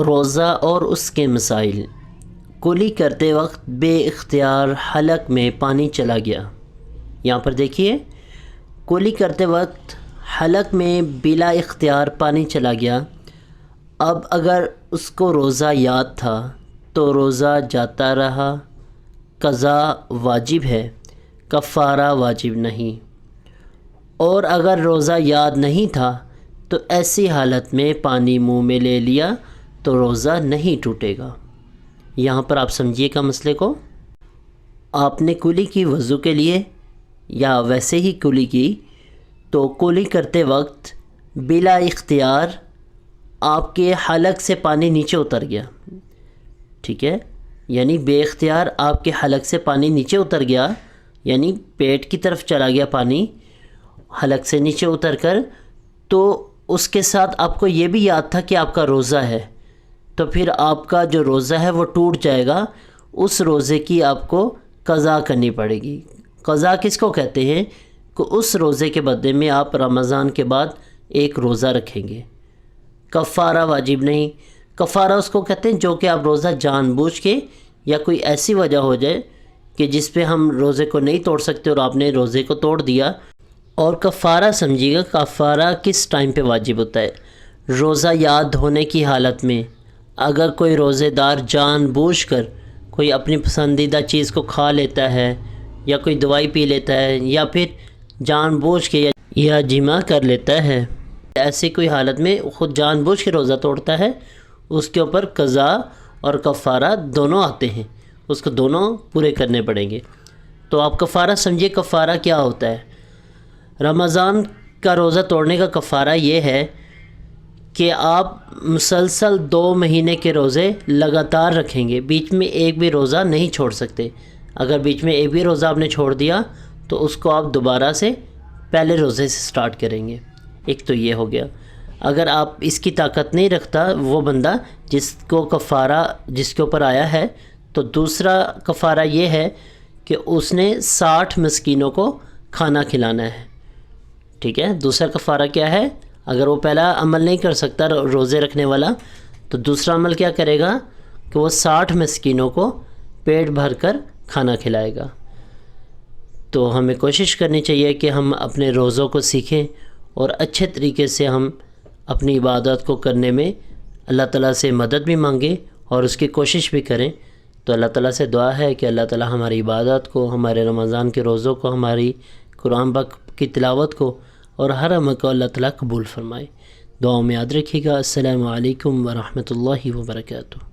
روزہ اور اس کے مسائل۔ کلی کرتے وقت بے اختیار حلق میں پانی چلا گیا۔ یہاں پر دیکھیے، کلی کرتے وقت حلق میں بلا اختیار پانی چلا گیا۔ اب اگر اس کو روزہ یاد تھا تو روزہ جاتا رہا، قضا واجب ہے، کفارہ واجب نہیں۔ اور اگر روزہ یاد نہیں تھا تو ایسی حالت میں پانی منہ میں لے لیا تو روزہ نہیں ٹوٹے گا۔ یہاں پر آپ سمجھیے گا مسئلے کو۔ آپ نے کلی کی وضو کے لیے یا ویسے ہی کلی کی، تو کلی کرتے وقت بلا اختیار آپ کے حلق سے پانی نیچے اتر گیا، ٹھیک ہے، یعنی بے اختیار آپ کے حلق سے پانی نیچے اتر گیا، یعنی پیٹ کی طرف چلا گیا پانی حلق سے نیچے اتر کر، تو اس کے ساتھ آپ کو یہ بھی یاد تھا کہ آپ کا روزہ ہے، تو پھر آپ کا جو روزہ ہے وہ ٹوٹ جائے گا۔ اس روزے کی آپ کو قضا کرنی پڑے گی۔ قضا کس کو کہتے ہیں؟ کہ اس روزے کے بدلے میں آپ رمضان کے بعد ایک روزہ رکھیں گے۔ کفارہ واجب نہیں۔ کفارہ اس کو کہتے ہیں جو کہ آپ روزہ جان بوجھ کے یا کوئی ایسی وجہ ہو جائے کہ جس پہ ہم روزے کو نہیں توڑ سکتے اور آپ نے روزے کو توڑ دیا۔ اور کفارہ سمجھیے گا، کفارہ کس ٹائم پہ واجب ہوتا ہے؟ روزہ یاد ہونے کی حالت میں۔ اگر کوئی روزے دار جان بوجھ کر کوئی اپنی پسندیدہ چیز کو کھا لیتا ہے یا کوئی دوائی پی لیتا ہے یا پھر جان بوجھ کے یا جمع کر لیتا ہے، ایسی کوئی حالت میں خود جان بوجھ کے روزہ توڑتا ہے، اس کے اوپر قضا اور کفارہ دونوں آتے ہیں، اس کو دونوں پورے کرنے پڑیں گے۔ تو آپ کفارہ سمجھیے، کفارہ کیا ہوتا ہے؟ رمضان کا روزہ توڑنے کا کفارہ یہ ہے کہ آپ مسلسل 2 مہینے کے روزے لگاتار رکھیں گے، بیچ میں ایک بھی روزہ نہیں چھوڑ سکتے۔ اگر بیچ میں ایک بھی روزہ آپ نے چھوڑ دیا تو اس کو آپ دوبارہ سے پہلے روزے سے سٹارٹ کریں گے۔ ایک تو یہ ہو گیا۔ اگر آپ اس کی طاقت نہیں رکھتا وہ بندہ جس کو کفارہ جس کے اوپر آیا ہے، تو دوسرا کفارہ یہ ہے کہ اس نے 60 مسکینوں کو کھانا کھلانا ہے، ٹھیک ہے۔ دوسرا کفارہ کیا ہے؟ اگر وہ پہلا عمل نہیں کر سکتا روزے رکھنے والا، تو دوسرا عمل کیا کرے گا کہ وہ 60 مسکینوں کو پیٹ بھر کر کھانا کھلائے گا۔ تو ہمیں کوشش کرنی چاہیے کہ ہم اپنے روزوں کو سیکھیں اور اچھے طریقے سے ہم اپنی عبادت کو کرنے میں اللہ تعالیٰ سے مدد بھی مانگیں اور اس کی کوشش بھی کریں۔ تو اللہ تعالیٰ سے دعا ہے کہ اللہ تعالیٰ ہماری عبادت کو، ہمارے رمضان کے روزوں کو، ہماری قرآن پاک کی تلاوت کو اور ہر عمل کو اللہ تعالیٰ قبول فرمائے۔ دعاؤں میں یاد رکھیے گا۔ السلام علیکم ورحمۃ اللہ وبرکاتہ۔